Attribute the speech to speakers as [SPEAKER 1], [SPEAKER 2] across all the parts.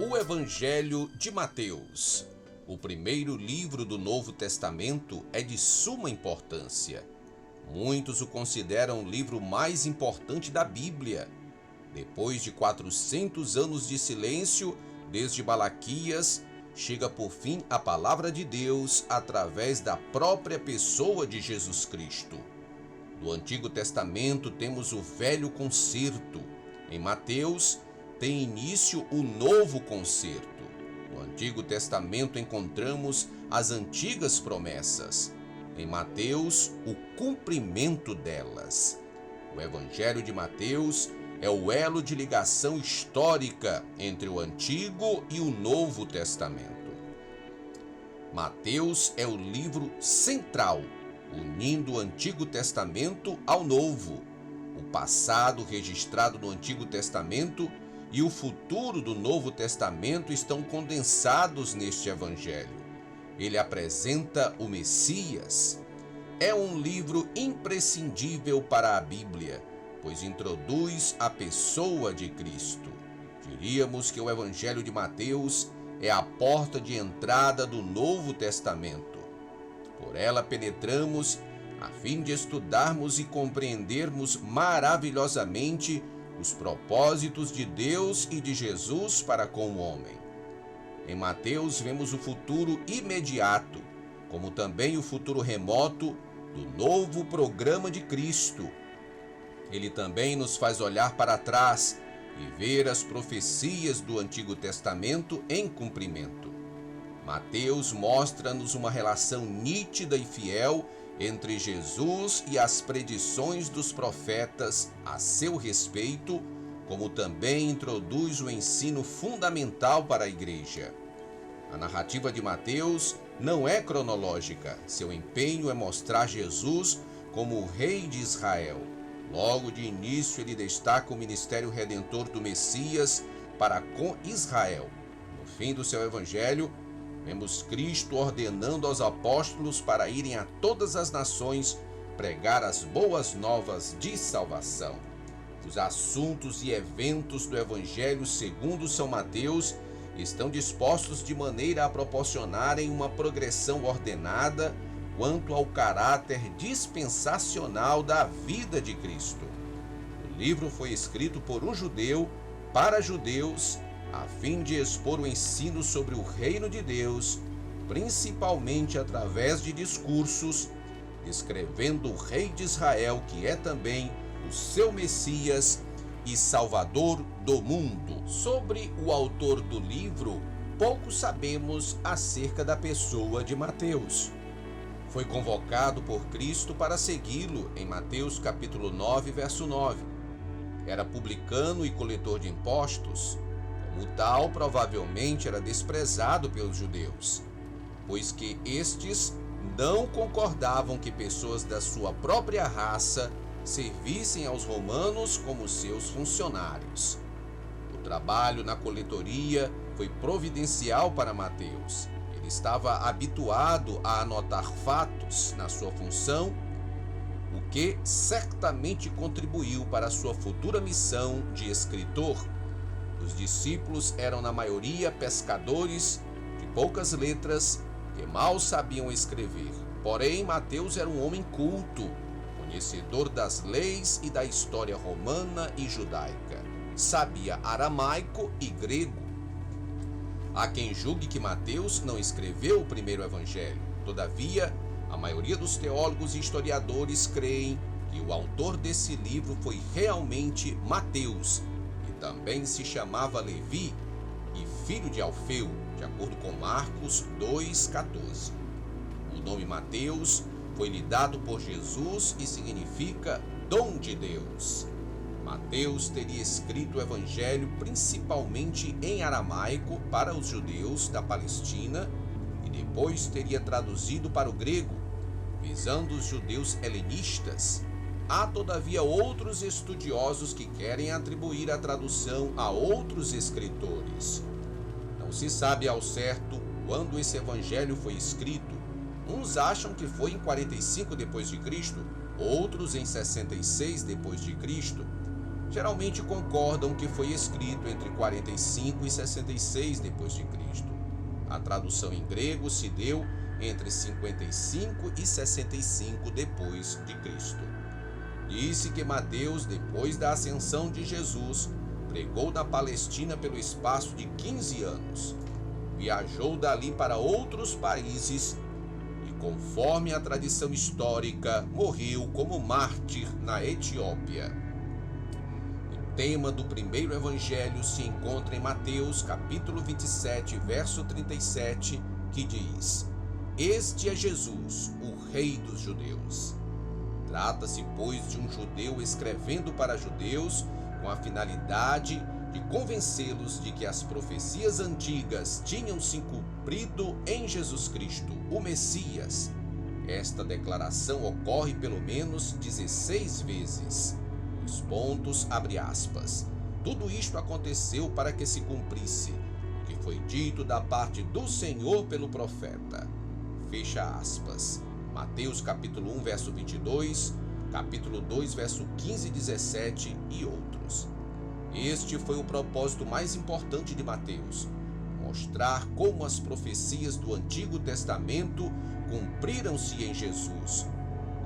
[SPEAKER 1] O Evangelho de Mateus, o primeiro livro do Novo Testamento, é de suma importância. Muitos o consideram o livro mais importante da Bíblia. Depois de 400 anos de silêncio, desde Malaquias, chega por fim a palavra de Deus através da própria pessoa de Jesus Cristo. No Antigo Testamento temos o Velho Concerto. Em Mateus tem início o Novo Concerto. No Antigo Testamento encontramos as antigas promessas. Em Mateus, o cumprimento delas. O Evangelho de Mateus é o elo de ligação histórica entre o Antigo e o Novo Testamento. Mateus é o livro central, unindo o Antigo Testamento ao Novo. O passado registrado no Antigo Testamento e o futuro do Novo Testamento estão condensados neste Evangelho. Ele apresenta o Messias. É um livro imprescindível para a Bíblia, pois introduz a pessoa de Cristo. Diríamos que o Evangelho de Mateus é a porta de entrada do Novo Testamento. Por ela penetramos a fim de estudarmos e compreendermos maravilhosamente os propósitos de Deus e de Jesus para com o homem. Em Mateus vemos o futuro imediato, como também o futuro remoto do novo programa de Cristo. Ele também nos faz olhar para trás e ver as profecias do Antigo Testamento em cumprimento. Mateus mostra-nos uma relação nítida e fiel entre Jesus e as predições dos profetas a seu respeito, como também introduz o ensino fundamental para a igreja. A narrativa de Mateus não é cronológica. Seu empenho é mostrar Jesus como o rei de Israel. Logo de início ele destaca o ministério redentor do Messias para com Israel. No fim do seu evangelho, vemos Cristo ordenando aos apóstolos para irem a todas as nações pregar as boas novas de salvação. Os assuntos e eventos do Evangelho segundo São Mateus estão dispostos de maneira a proporcionarem uma progressão ordenada quanto ao caráter dispensacional da vida de Cristo. O livro foi escrito por um judeu para judeus, a fim de expor o ensino sobre o reino de Deus, principalmente através de discursos, descrevendo o rei de Israel, que é também o seu Messias e Salvador do mundo. Sobre o autor do livro, pouco sabemos acerca da pessoa de Mateus. Foi convocado por Cristo para segui-lo em Mateus capítulo 9, verso 9. Era publicano e coletor de impostos. Como tal, provavelmente era desprezado pelos judeus, pois que estes não concordavam que pessoas da sua própria raça servissem aos romanos como seus funcionários. O trabalho na coletoria foi providencial para Mateus. Ele estava habituado a anotar fatos na sua função, o que certamente contribuiu para a sua futura missão de escritor. Os discípulos eram na maioria pescadores de poucas letras que mal sabiam escrever. Porém, Mateus era um homem culto, conhecedor das leis e da história romana e judaica. Sabia aramaico e grego. Há quem julgue que Mateus não escreveu o primeiro evangelho. Todavia, a maioria dos teólogos e historiadores creem que o autor desse livro foi realmente Mateus, que também se chamava Levi e filho de Alfeu, de acordo com Marcos 2,14. O nome Mateus foi lhe dado por Jesus e significa dom de Deus. Mateus teria escrito o evangelho principalmente em aramaico para os judeus da Palestina e depois teria traduzido para o grego, visando os judeus helenistas. Há, todavia, outros estudiosos que querem atribuir a tradução a outros escritores. Não se sabe ao certo quando esse evangelho foi escrito. Uns acham que foi em 45 depois de Cristo, outros em 66 depois de Cristo. geralmente concordam que foi escrito entre 45 e 66 depois de Cristo. A tradução em grego se deu entre 55 e 65 depois de Cristo. Disse que Mateus, depois da ascensão de Jesus, pregou na Palestina pelo espaço de 15 anos. Viajou dali para outros países e, conforme a tradição histórica, morreu como mártir na Etiópia. O tema do primeiro evangelho se encontra em Mateus, capítulo 27, verso 37, que diz: Este é Jesus, o Rei dos Judeus. Trata-se, pois, de um judeu escrevendo para judeus com a finalidade de convencê-los de que as profecias antigas tinham se cumprido em Jesus Cristo, o Messias. Esta declaração ocorre pelo menos 16 vezes. Os pontos, abre aspas. Tudo isto aconteceu para que se cumprisse o que foi dito da parte do Senhor pelo profeta. Fecha aspas. Mateus capítulo 1, verso 22, capítulo 2, verso 15 e 17 e outros. Este foi o propósito mais importante de Mateus: mostrar como as profecias do Antigo Testamento cumpriram-se em Jesus,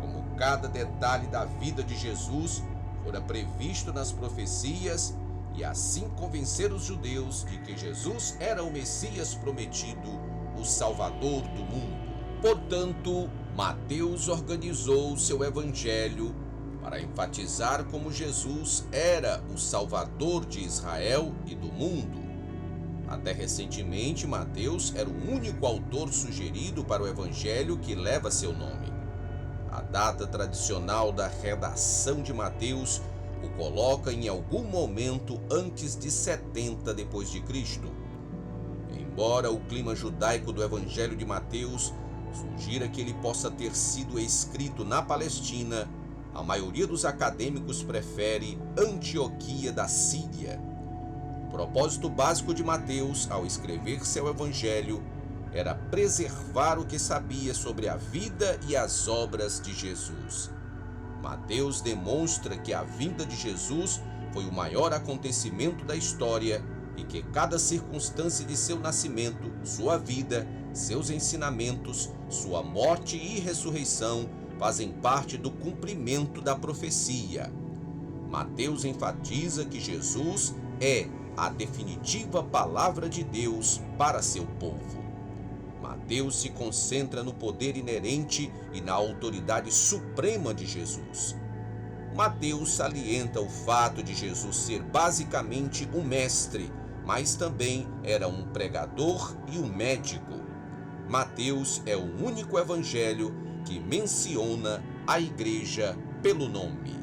[SPEAKER 1] como cada detalhe da vida de Jesus fora previsto nas profecias, e assim convencer os judeus de que Jesus era o Messias prometido, o Salvador do mundo. Portanto, Mateus organizou seu evangelho para enfatizar como Jesus era o Salvador de Israel e do mundo. Até recentemente, Mateus era o único autor sugerido para o evangelho que leva seu nome. A data tradicional da redação de Mateus o coloca em algum momento antes de 70 depois de Cristo. Embora o clima judaico do evangelho de Mateus sugira que ele possa ter sido escrito na Palestina, a maioria dos acadêmicos prefere Antioquia da Síria. O propósito básico de Mateus, ao escrever seu evangelho, era preservar o que sabia sobre a vida e as obras de Jesus. Mateus demonstra que a vinda de Jesus foi o maior acontecimento da história e que cada circunstância de seu nascimento, sua vida, seus ensinamentos, sua morte e ressurreição fazem parte do cumprimento da profecia. Mateus enfatiza que Jesus é a definitiva palavra de Deus para seu povo. Mateus se concentra no poder inerente e na autoridade suprema de Jesus. Mateus salienta o fato de Jesus ser basicamente um mestre, mas também era um pregador e um médico. Mateus é o único evangelho que menciona a igreja pelo nome.